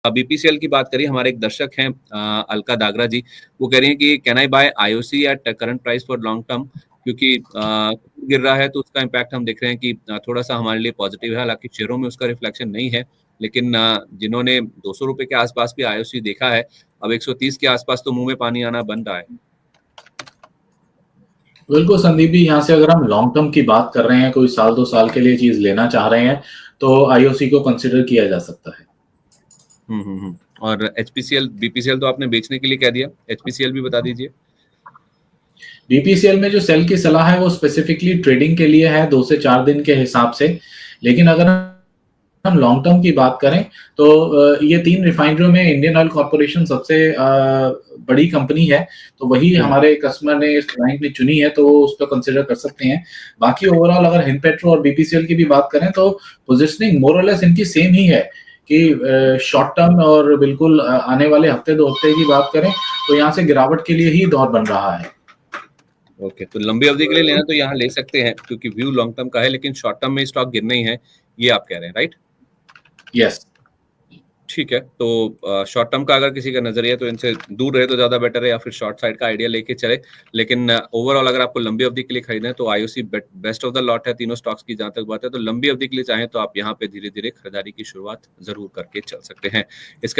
BPCL की बात करिए, हमारे एक दर्शक हैं अलका दागरा जी, वो कह रही हैं कि can I buy IOC at current price for long term, क्योंकि गिर रहा है तो उसका इम्पैक्ट हम देख रहे हैं कि थोड़ा-सा हमारे लिए पॉजिटिव है, हालाँकि शेयरों में उसका रिफ्लेक्शन नहीं है। लेकिन जिन्होंने ₹200 के आस-पास भी आईओसी देखा है, अब 130 के आस-पास तो मुँह में पानी आना बन रहा है। बिल्कुल संदीप जी, यहाँ से अगर हम लॉन्ग टर्म की बात कर रहे हैं, कोई साल 2 साल के लिए चीज़ लेना चाह रहे हैं, तो आईओसी को कंसिडर किया जा सकता है। और एचपीसीएल, बीपीसीएल तो आपने बेचने के लिए कह दिया, एचपीसीएल भी बता दीजिए। बीपीसीएल में जो सेल की सलाह है वो स्पेसिफिकली ट्रेडिंग के लिए है 2 से 4 दिन के हिसाब से। लेकिन अगर हम लॉन्ग टर्म की बात करें तो ये 3 रिफाइनरियों में इंडियन ऑयल कॉर्पोरेशन सबसे बड़ी कंपनी है, तो वही हमारे कस्टमर ने, इस क्लाइंट ने चुनी है, तो उस पर कंसिडर कर सकते हैं। बाकी ओवरऑल अगर हिंदपेट्रो और बीपीसीएल की भी बात करें तो पोजीशनिंग मोर और लेस इनकी सेम ही है कि शॉर्ट टर्म और बिल्कुल आने वाले हफ्ते 2 हफ्ते की बात करें तो यहाँ से गिरावट के लिए ही दौर बन रहा है। ओके, तो लंबी अवधि के लिए लेना तो यहाँ ले सकते हैं क्योंकि व्यू लॉन्ग टर्म का है, लेकिन शॉर्ट टर्म में स्टॉक गिरना ही है, ये आप कह रहे हैं, राइट? यस। ठीक है, तो शॉर्ट टर्म का अगर किसी का नजरिया तो इनसे दूर रहे तो ज्यादा बेटर है, या फिर शॉर्ट साइड का आइडिया लेके चले। लेकिन ओवरऑल अगर आपको लंबी अवधि के लिए खरीदना है तो IOC best of the lot है तीनों स्टॉक्स की, जहां तक बात है। तो लंबी अवधि के लिए चाहें तो आप यहाँ पे धीरे धीरे खरीदारी की शुरुआत जरूर करके चल सकते हैं। इसके